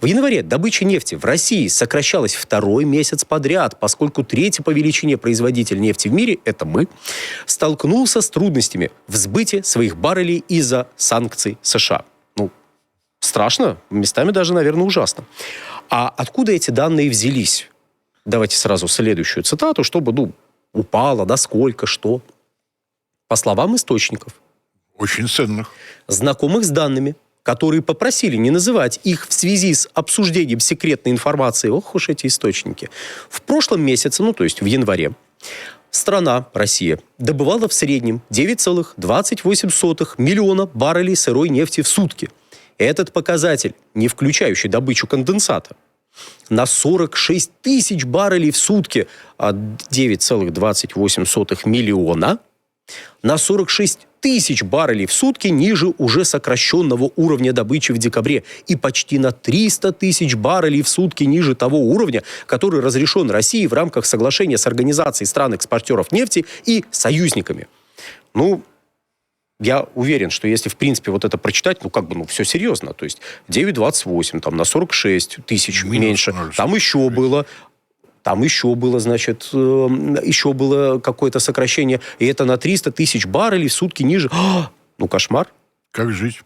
В январе добыча нефти в России сокращалась второй месяц подряд, поскольку третий по величине производитель нефти в мире, это мы, столкнулся с трудностями в сбыте своих баррелей из-за санкций США. Ну, страшно, местами даже, наверное, ужасно. А откуда эти данные взялись? Давайте сразу следующую цитату, чтобы, упало, насколько, что. По словам источников. Очень ценных. Знакомых с данными, которые попросили не называть их в связи с обсуждением секретной информации. Ох уж эти источники. В прошлом месяце, то есть в январе, страна, Россия, добывала в среднем 9,28 миллиона баррелей сырой нефти в сутки. Этот показатель, не включающий добычу конденсата, на 46 тысяч баррелей в сутки от 9,28 миллиона на 46 тысяч баррелей в сутки ниже уже сокращенного уровня добычи в декабре и почти на 300 тысяч баррелей в сутки ниже того уровня, который разрешен России в рамках соглашения с Организацией стран-экспортеров нефти и союзниками. Я уверен, что если, в принципе, вот это прочитать, все серьезно. То есть 9,28, на 46 тысяч меньше. Там еще было, еще было какое-то сокращение. И это на 300 тысяч баррелей в сутки ниже. Кошмар. Как жить?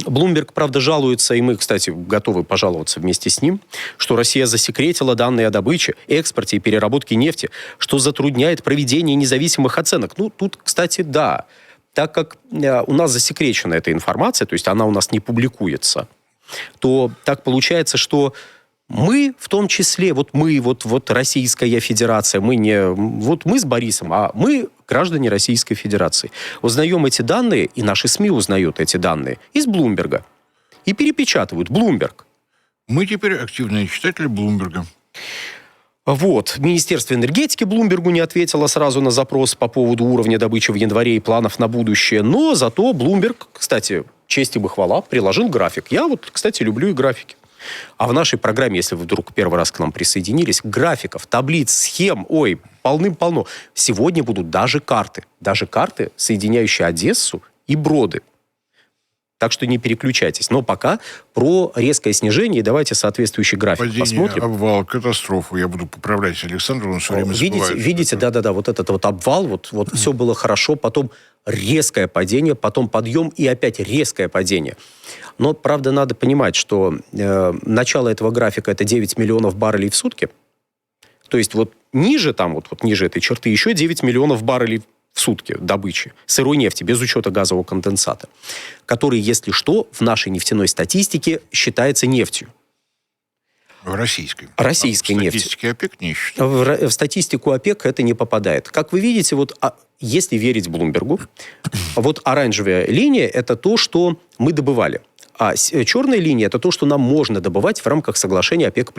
Блумберг, правда, жалуется, и мы, кстати, готовы пожаловаться вместе с ним, что Россия засекретила данные о добыче, экспорте и переработке нефти, что затрудняет проведение независимых оценок. Тут, кстати, да. Так как у нас засекречена эта информация, то есть она у нас не публикуется, то так получается, что мы, в том числе, Российская Федерация, мы с Борисом, а мы, граждане Российской Федерации, узнаем эти данные, и наши СМИ узнают эти данные из Блумберга. И перепечатывают Блумберг. Мы теперь активные читатели Блумберга. Министерство энергетики Блумбергу не ответило сразу на запрос по поводу уровня добычи в январе и планов на будущее, но зато Блумберг, кстати, честь и хвала, приложил график. Я кстати, люблю и графики. А в нашей программе, если вы вдруг первый раз к нам присоединились, графиков, таблиц, схем, полным-полно. Сегодня будут даже карты, соединяющие Одессу и Броды. Так что не переключайтесь. Но пока про резкое снижение. Давайте соответствующий график посмотрим. Падение, обвал, катастрофу. Я буду поправлять Александра, он все время забывает. Видите, да, вот этот обвал, все было хорошо, потом резкое падение, потом подъем и опять резкое падение. Но, правда, надо понимать, что начало этого графика это 9 миллионов баррелей в сутки. То есть ниже ниже этой черты еще 9 миллионов баррелей в сутки добычи сырой нефти, без учета газового конденсата, который, если что, в нашей нефтяной статистике считается нефтью. В российской. Российской нефти. В статистике ОПЕК не считается. В статистику ОПЕК это не попадает. Как вы видите, если верить Блумбергу, оранжевая линия это то, что мы добывали. А черная линия это то, что нам можно добывать в рамках соглашения ОПЕК+.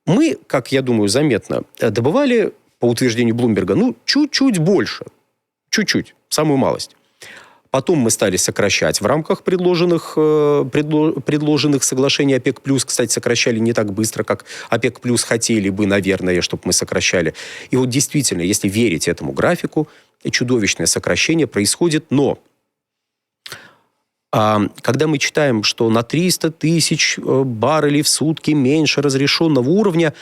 Мы, как я думаю, заметно добывали, по утверждению Блумберга, чуть-чуть больше. Чуть-чуть, самую малость. Потом мы стали сокращать в рамках предложенных соглашений ОПЕК+. Кстати, сокращали не так быстро, как ОПЕК+, хотели бы, наверное, чтобы мы сокращали. И действительно, если верить этому графику, чудовищное сокращение происходит, но когда мы читаем, что на 300 тысяч баррелей в сутки меньше разрешенного уровня,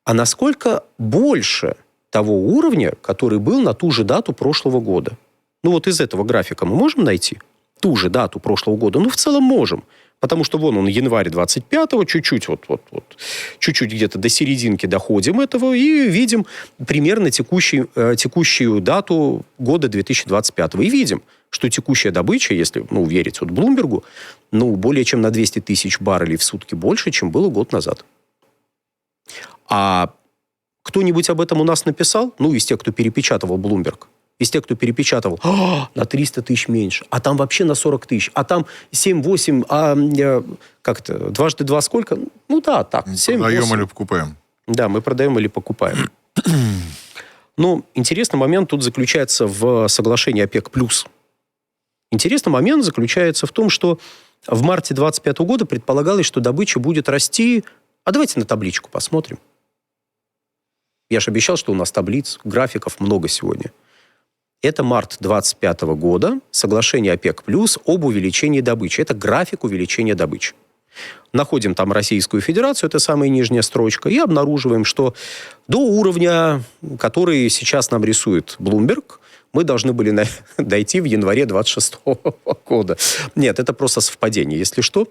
а насколько больше того уровня, который был на ту же дату прошлого года? Из этого графика мы можем найти ту же дату прошлого года? В целом можем. Потому что он январь 25-го, чуть-чуть, чуть-чуть где-то до серединки доходим этого и видим примерно текущую дату года 2025-го. И видим, что текущая добыча, если верить Блумбергу, более чем на 200 тысяч баррелей в сутки больше, чем было год назад. А кто-нибудь об этом у нас написал? Из тех, кто перепечатывал Блумберг. Из тех, кто перепечатывал, на 300 тысяч меньше, а там вообще на 40 тысяч, а там 7-8, дважды 2 сколько? Так, 7-8. Продаем или покупаем? Да, мы продаем или покупаем. Интересный момент тут заключается в соглашении ОПЕК+. Интересный момент заключается в том, что в марте 2025 года предполагалось, что добыча будет расти. А давайте на табличку посмотрим. Я же обещал, что у нас таблиц, графиков много сегодня. Это март 2025 года, соглашение ОПЕК+, об увеличении добычи. Это график увеличения добычи. Находим там Российскую Федерацию, это самая нижняя строчка, и обнаруживаем, что до уровня, который сейчас нам рисует Bloomberg, мы должны были дойти в январе 26 года. Нет, это просто совпадение, если что.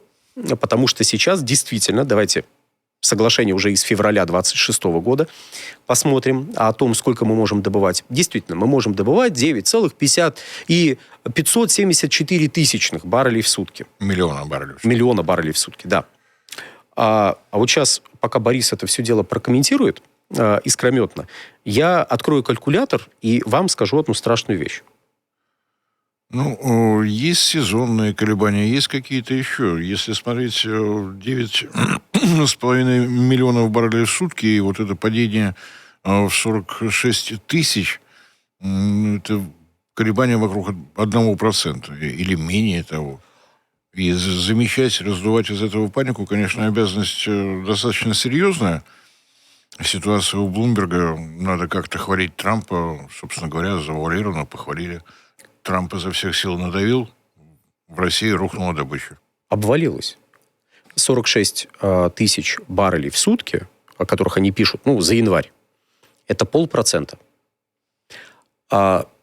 Потому что сейчас действительно, давайте соглашение уже из февраля 26 года посмотрим о том, сколько мы можем добывать. Действительно, мы можем добывать 9,574 тысячных баррелей в сутки. Миллиона баррелей. Миллиона баррелей в сутки, да. А вот сейчас, пока Борис это все дело прокомментирует искрометно, я открою калькулятор и вам скажу одну страшную вещь. Ну, есть сезонные колебания, есть какие-то еще. Если смотреть 9,5 миллионов баррелей в сутки, и вот это падение в 46 тысяч, это колебания вокруг 1% или менее того. И замещать, раздувать из этого панику, конечно, обязанность достаточно серьезная. Ситуация у Блумберга, надо как-то хвалить Трампа, собственно говоря, завуалированно похвалили. Трамп изо всех сил надавил, в России рухнула добыча. Обвалилась. 46 тысяч баррелей в сутки, о которых они пишут, за январь, это 0,5%.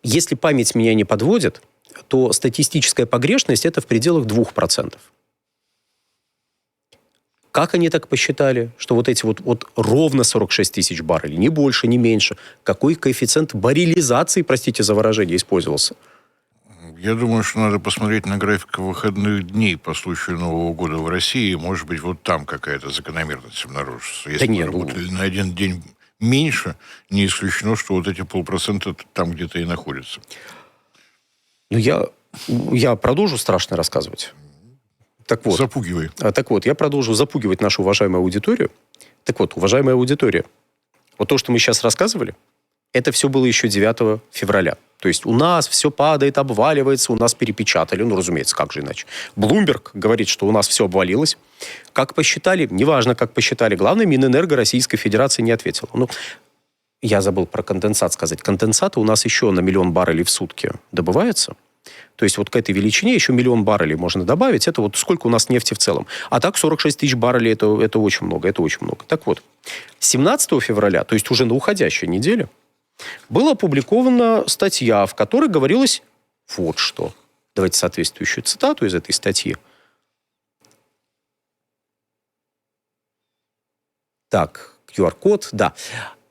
Если память меня не подводит, то статистическая погрешность это в пределах 2%. Как они так посчитали, что вот эти вот ровно 46 тысяч баррелей, ни больше, ни меньше? Какой коэффициент баррелизации, простите за выражение, использовался? Я думаю, что надо посмотреть на график выходных дней по случаю Нового года в России. Может быть, вот там какая-то закономерность обнаружится. Если мы работали на один день меньше, не исключено, что вот эти 0,5% там где-то и находятся. Я продолжу страшно рассказывать. Так вот, запугивай. Я продолжу запугивать нашу уважаемую аудиторию. Так вот, уважаемая аудитория, вот то, что мы сейчас рассказывали, это все было еще 9 февраля. То есть у нас все падает, обваливается, у нас перепечатали. Разумеется, как же иначе. Bloomberg говорит, что у нас все обвалилось. Как посчитали? Неважно, как посчитали. Главное, Минэнерго Российской Федерации не ответила. Я забыл про конденсат сказать. Конденсата у нас еще на 1 миллион баррелей в сутки добывается. То есть вот к этой величине еще 1 миллион баррелей можно добавить. Это вот сколько у нас нефти в целом. А так 46 тысяч баррелей это очень много. Это очень много. Так вот, 17 февраля, то есть уже на уходящей неделе, была опубликована статья, в которой говорилось вот что. Давайте соответствующую цитату из этой статьи. Так, QR-код, да.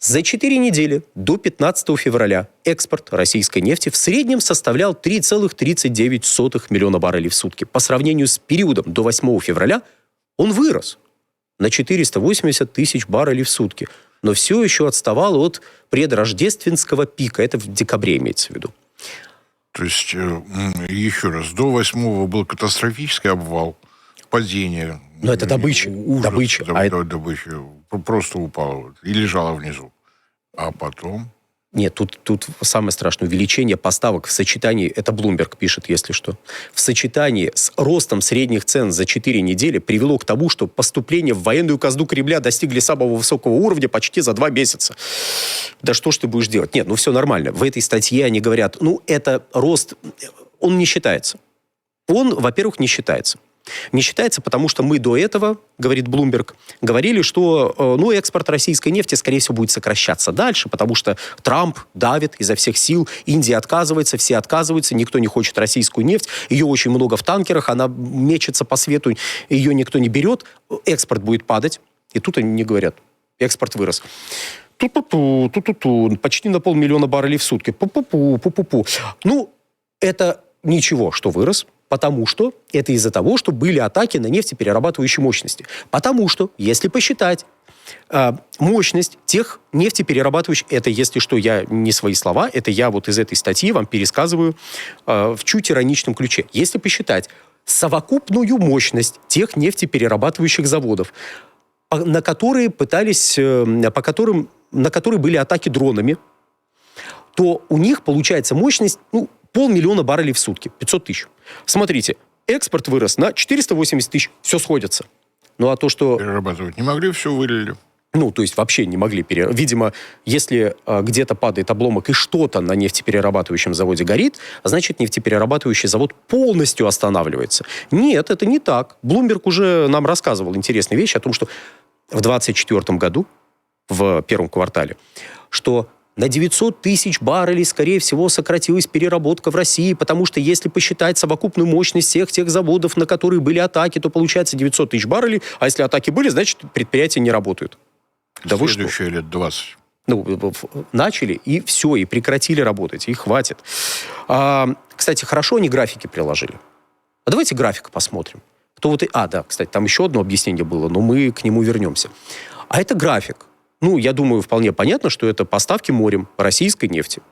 За 4 недели до 15 февраля экспорт российской нефти в среднем составлял 3,39 миллиона баррелей в сутки. По сравнению с периодом до 8 февраля он вырос на 480 тысяч баррелей в сутки. Но все еще отставал от предрождественского пика. Это в декабре имеется в виду. То есть, еще раз, до 8-го был катастрофический обвал, падение. Но это добыча. Ужас, добыча просто упала и лежала внизу. А потом... Нет, тут самое страшное увеличение поставок в сочетании, это Bloomberg пишет, если что, в сочетании с ростом средних цен за 4 недели привело к тому, что поступления в военную казну Кремля достигли самого высокого уровня почти за 2 месяца. Да что ж ты будешь делать? Нет, все нормально. В этой статье они говорят, это рост, он не считается. Он, во-первых, не считается. Не считается, потому что мы до этого, говорит Bloomberg, говорили, что экспорт российской нефти, скорее всего, будет сокращаться дальше, потому что Трамп давит изо всех сил, Индия отказывается, все отказываются, никто не хочет российскую нефть, ее очень много в танкерах, она мечется по свету, ее никто не берет, экспорт будет падать. И тут они не говорят, экспорт вырос. Ту-ту-ту, почти на 500 000 баррелей в сутки. Пу-пу-пу. Это ничего, что вырос. Потому что это из-за того, что были атаки на нефтеперерабатывающие мощности. Потому что, если посчитать мощность тех нефтеперерабатывающих, это, если что, я не свои слова, это я вот из этой статьи вам пересказываю в чуть ироничном ключе. Если посчитать совокупную мощность тех нефтеперерабатывающих заводов, на которые были атаки дронами, то у них получается мощность, 500 000 баррелей в сутки, 500 тысяч. Смотрите, экспорт вырос на 480 тысяч, все сходится. А то, что... Перерабатывать не могли, все вылили. Ну, то есть вообще не могли Видимо, если где-то падает обломок и что-то на нефтеперерабатывающем заводе горит, значит, нефтеперерабатывающий завод полностью останавливается. Нет, это не так. Bloomberg уже нам рассказывал интересные вещи о том, что в 2024 году, в первом квартале, что на 900 тысяч баррелей, скорее всего, сократилась переработка в России, потому что если посчитать совокупную мощность всех тех заводов, на которые были атаки, то получается 900 тысяч баррелей, а если атаки были, значит, предприятия не работают. Да вы что? Следующие лет 20. Ну, начали, и все, и прекратили работать, и хватит. Кстати, хорошо они графики приложили. А давайте график посмотрим. Да, кстати, там еще одно объяснение было, но мы к нему вернемся. А это график. Ну, я думаю, вполне понятно, что это поставки морем российской нефти.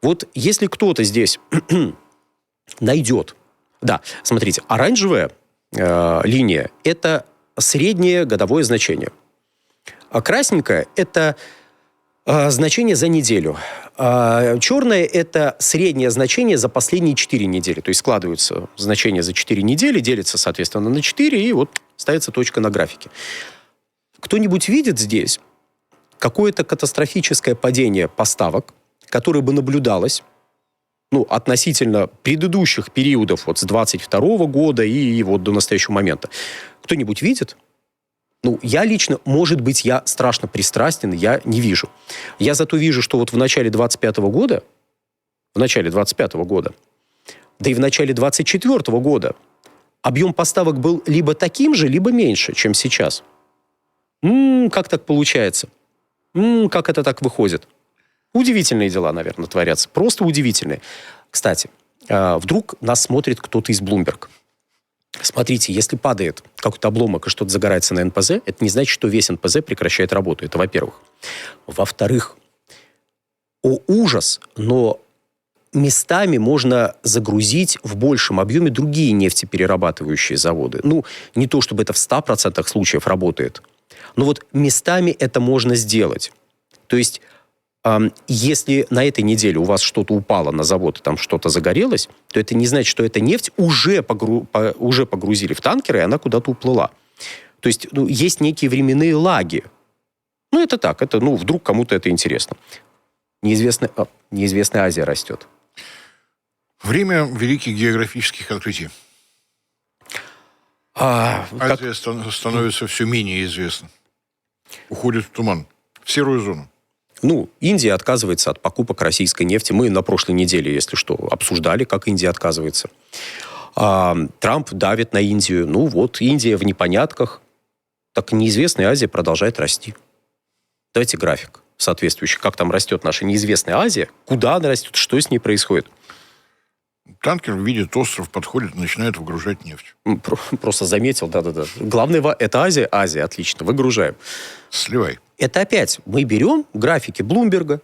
Вот если кто-то здесь найдет... Да, смотрите, оранжевая линия – это среднее годовое значение. А красненькое – это значение за неделю. А черное – это среднее значение за последние 4 недели. То есть складываются значения за 4 недели, делятся, соответственно, на 4, и вот ставится точка на графике. Кто-нибудь видит здесь какое-то катастрофическое падение поставок, которое бы наблюдалось, относительно предыдущих периодов, вот с 22 года и вот до настоящего момента? Кто-нибудь видит? Я лично, может быть, я страшно пристрастен, я не вижу. Я зато вижу, что вот в начале 25 года, да и в начале 24 года объем поставок был либо таким же, либо меньше, чем сейчас. Как так получается? Как это так выходит? Удивительные дела, наверное, творятся. Просто удивительные. Кстати, вдруг нас смотрит кто-то из Bloomberg. Смотрите, если падает какой-то обломок и что-то загорается на НПЗ, это не значит, что весь НПЗ прекращает работу. Это во-первых. Во-вторых, ужас, но местами можно загрузить в большем объеме другие нефтеперерабатывающие заводы. Не то, чтобы это в 100% случаев работает, но вот местами это можно сделать. То есть, если на этой неделе у вас что-то упало на завод, и там что-то загорелось, то это не значит, что эта нефть уже погрузили в танкеры, и она куда-то уплыла. То есть, есть некие временные лаги. Это так, это, вдруг кому-то это интересно. Неизвестная Азия растет. Время великих географических открытий. Азия становится все менее известна. Уходит в туман, в серую зону. Индия отказывается от покупок российской нефти. Мы на прошлой неделе, если что, обсуждали, как Индия отказывается. Трамп давит на Индию. Индия в непонятках. Так неизвестная Азия продолжает расти. Давайте график соответствующий. Как там растет наша неизвестная Азия, куда она растет, что с ней происходит. Танкер видит остров, подходит и начинает выгружать нефть. Просто заметил, да-да-да. Главное, это Азия. Азия, отлично, выгружаем. Сливай. Это опять мы берем графики Блумберга.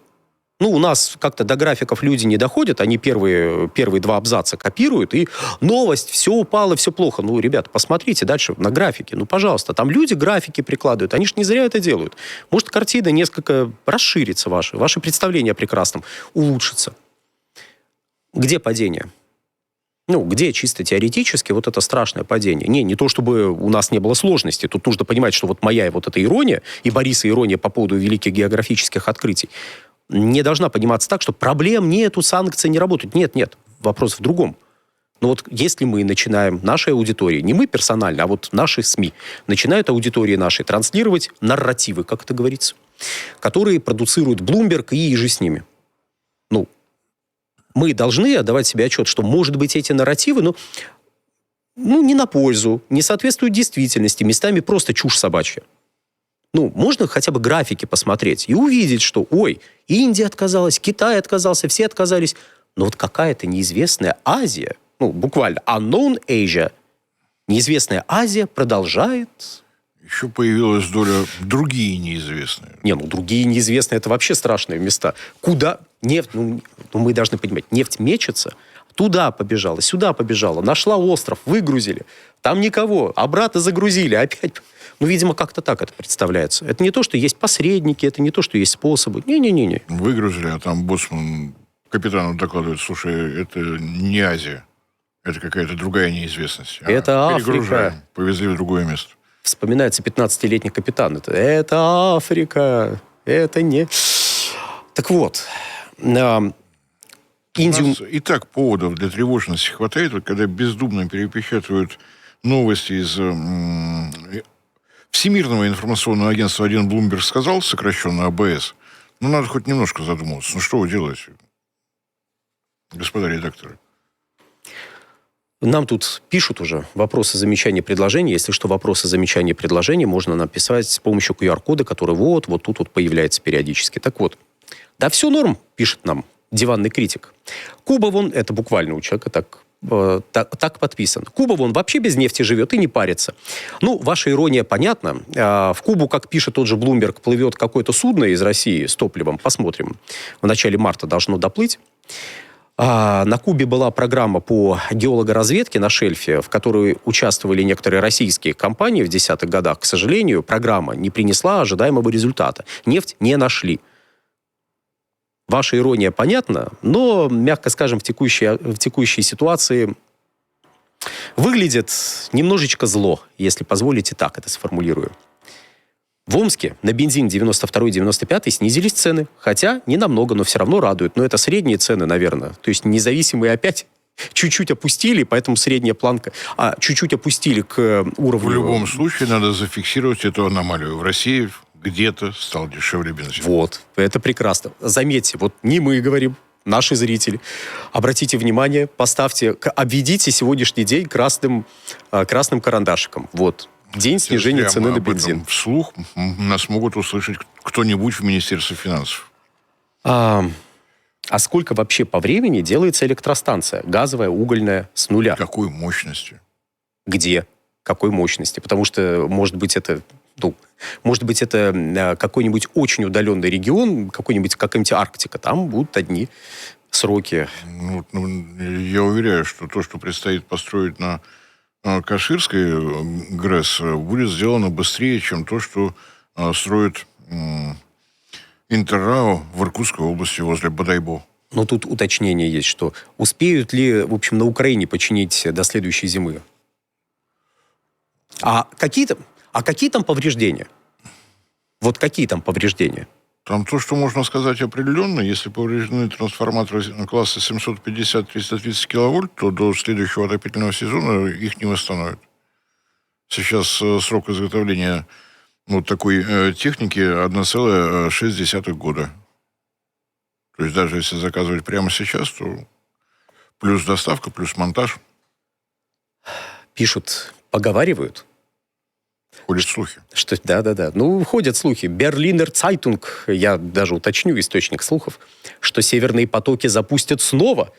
У нас как-то до графиков люди не доходят, они первые 2 абзаца копируют, и новость, все упало, все плохо. Ребята, посмотрите дальше на графики. Пожалуйста, там люди графики прикладывают, они же не зря это делают. Может, картина несколько расширится ваше представление о прекрасном улучшится. Где падение? Где чисто теоретически вот это страшное падение? Не то, чтобы у нас не было сложностей. Тут нужно понимать, что вот моя вот эта ирония, и Бориса ирония по поводу великих географических открытий, не должна пониматься так, что проблем нету, санкции не работают. Нет, вопрос в другом. Если мы начинаем, нашей аудитории, не мы персонально, а вот наши СМИ, начинают аудитории нашей транслировать нарративы, как это говорится, которые продуцируют Bloomberg и же с ними. Мы должны отдавать себе отчет, что, может быть, эти нарративы, не на пользу, не соответствуют действительности, местами просто чушь собачья. Можно хотя бы графики посмотреть и увидеть, что, Индия отказалась, Китай отказался, все отказались. Но какая-то неизвестная Азия, буквально unknown Asia, неизвестная Азия продолжает... Еще появилась доля другие неизвестные. Другие неизвестные – это вообще страшные места. Куда нефть, мы должны понимать, нефть мечется, туда побежала, сюда побежала, нашла остров, выгрузили, там никого, обратно загрузили, опять... видимо, как-то так это представляется. Это не то, что есть посредники, это не то, что есть способы. Не-не-не. Выгрузили, а там боцман капитану докладывает, слушай, это не Азия, это какая-то другая неизвестность. Это Африка. Перегружаем, повезли в другое место. вспоминается 15-летний капитан. Это Африка, это не... Так вот, Индию... У нас и так поводов для тревожности хватает, вот когда бездумно перепечатывают новости из Всемирного информационного агентства «Один Bloomberg сказал», сокращенно АБС. Ну, надо хоть немножко задуматься. Ну, что вы делаете, господа редакторы? Нам тут пишут уже вопросы, замечания, предложения. Если что, вопросы, замечания, предложения можно написать с помощью QR-кода, который вот тут вот появляется периодически. Так вот, да все норм, пишет нам диванный критик. Куба вон, это буквально у человека так подписан. Куба вон вообще без нефти живет и не парится. Ну, ваша ирония понятна. В Кубу, как пишет тот же Bloomberg, плывет какое-то судно из России с топливом. Посмотрим. В начале марта должно доплыть. На Кубе была программа по геологоразведке на шельфе, в которой участвовали некоторые российские компании в 10-х годах. К сожалению, программа не принесла ожидаемого результата. Нефть не нашли. Ваша ирония понятна, но, мягко скажем, в текущей ситуации выглядит немножечко зло, если позволите так это сформулирую. В Омске на бензин 92-95 снизились цены, хотя не намного, но все равно радует. Но это средние цены, наверное. То есть независимые опять чуть-чуть опустили, поэтому средняя планка, чуть-чуть опустили к уровню... В любом случае надо зафиксировать эту аномалию. В России где-то стал дешевле бензин. Вот, это прекрасно. Заметьте, вот не мы говорим, наши зрители. Обратите внимание, обведите сегодняшний день красным карандашиком. Вот. День снижения цены на бензин. Вслух нас могут услышать кто-нибудь в Министерстве финансов. А сколько вообще по времени делается электростанция? Газовая, угольная, с нуля? Какой мощности? Где? Какой мощности? Потому что, может быть, это какой-нибудь очень удаленный регион, какая-нибудь Арктика. Там будут одни сроки. Я уверяю, что то, что предстоит построить на Каширской ГРЭС, будет сделано быстрее, чем то, что строит Интеррао в Иркутской области возле Бодайбо. Но тут уточнение есть, что успеют ли, в общем, на Украине починить до следующей зимы? А какие там повреждения? Вот какие там повреждения? Там то, что можно сказать определенно, если повреждены трансформаторы класса 750-330 киловольт, то до следующего отопительного сезона их не восстановят. Сейчас срок изготовления вот такой техники 1,6 года. То есть даже если заказывать прямо сейчас, то плюс доставка, плюс монтаж. Пишут, поговаривают. Ходят слухи. Да. Ну, ходят слухи. Берлинер Цайтунг, я даже уточню источник слухов, что северные потоки запустят снова.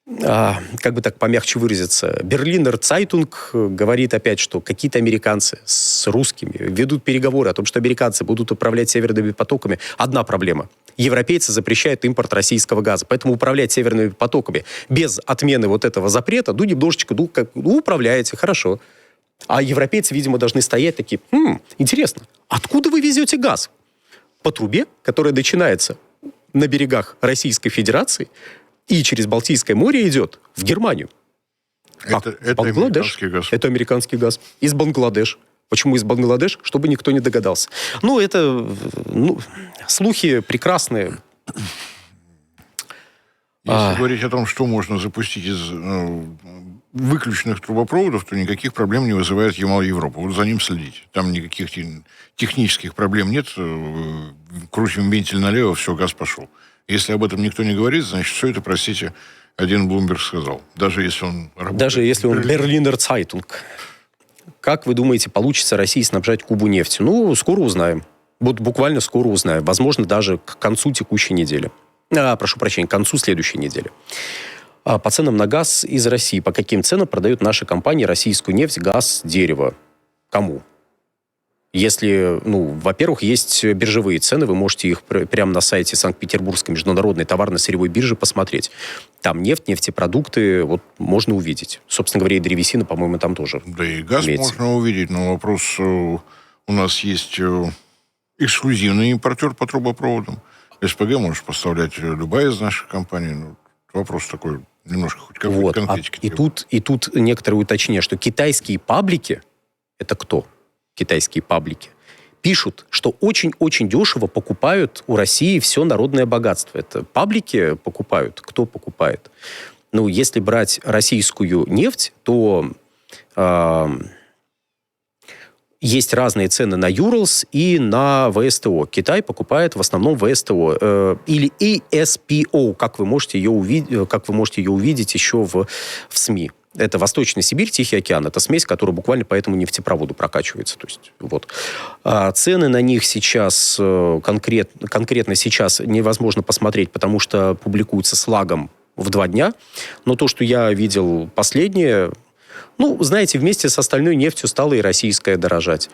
Как бы так помягче выразиться. Берлинер Цайтунг говорит опять, что какие-то американцы с русскими ведут переговоры о том, что американцы будут управлять северными потоками. Одна проблема. Европейцы запрещают импорт российского газа. Поэтому управлять северными потоками без отмены вот этого запрета, немножечко, управляете, хорошо. А европейцы, видимо, должны стоять такие, интересно, откуда вы везете газ? По трубе, которая начинается на берегах Российской Федерации и через Балтийское море идет в Германию. Это американский газ. Это американский газ. Из Бангладеш. Почему из Бангладеш? Чтобы никто не догадался. Слухи прекрасные. Если говорить о том, что можно запустить из выключенных трубопроводов, то никаких проблем не вызывает Ямал-Европа. Вот за ним следить. Там никаких технических проблем нет. Крутим вентиль налево, все, газ пошел. Если об этом никто не говорит, значит, все это, простите, один Bloomberg сказал. Даже если он работает. Даже если он Берлинер Цайтунг. Как вы думаете, получится России снабжать Кубу нефтью? Скоро узнаем. Вот буквально скоро узнаем. Возможно, даже к концу текущей недели. К концу следующей недели. По ценам на газ из России. По каким ценам продают наши компании российскую нефть, газ, дерево? Кому? Если, во-первых, есть биржевые цены, вы можете их прямо на сайте Санкт-Петербургской международной товарно-сырьевой биржи посмотреть. Там нефтепродукты можно увидеть. Собственно говоря, и древесина, по-моему, там тоже. Да и газ можно увидеть, но вопрос, у нас есть эксклюзивный импортер по трубопроводам. СПГ может поставлять любая из наших компаний. Вопрос такой немножко хоть какой-то конкретики. И тут некоторые уточнения, что китайские паблики — это кто? китайские паблики, пишут, что очень-очень дешево покупают у России все народное богатство. Это паблики покупают. Кто покупает? Ну, если брать российскую нефть, то есть разные цены на Юралс и на ВСТО. Китай покупает в основном ВСТО или ESPO, как вы можете ее увидеть еще в СМИ. Это Восточная Сибирь, Тихий океан. Это смесь, которая буквально по этому нефтепроводу прокачивается. То есть, вот. Цены на них сейчас, конкретно сейчас невозможно посмотреть, потому что публикуются с лагом в 2 дня. Но то, что я видел последнее, ну, знаете, вместе с остальной нефтью стала и российская дорожать.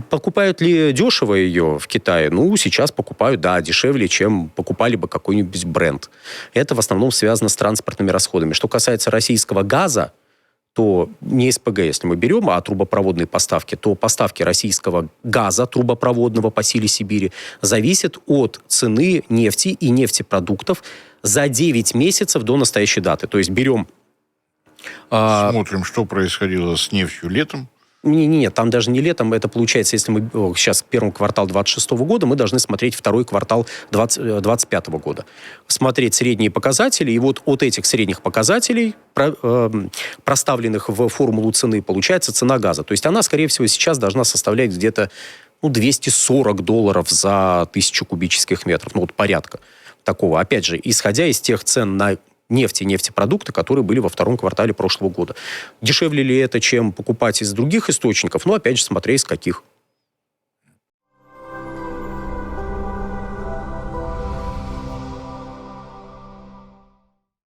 Покупают ли дешево ее в Китае? Ну, сейчас покупают, да, дешевле, чем покупали бы какой-нибудь бренд. Это в основном связано с транспортными расходами. Что касается российского газа, то не СПГ, если мы берем, а трубопроводные поставки, то поставки российского газа трубопроводного по силе Сибири зависят от цены нефти и нефтепродуктов за 9 месяцев до настоящей даты. То есть берем... Смотрим, что происходило с нефтью летом. Нет, там даже не летом. Это получается, если мы сейчас первый квартал 2026 года, мы должны смотреть второй квартал 2025 года. Смотреть средние показатели. И вот от этих средних показателей, проставленных в формулу цены, получается цена газа. То есть она, скорее всего, сейчас должна составлять где-то $240 за 1000 кубических метров. Ну, вот порядка такого. Опять же, исходя из тех цен на нефть и нефтепродукты, которые были во втором квартале прошлого года. Дешевле ли это, чем покупать из других источников? Ну, опять же, смотря из каких.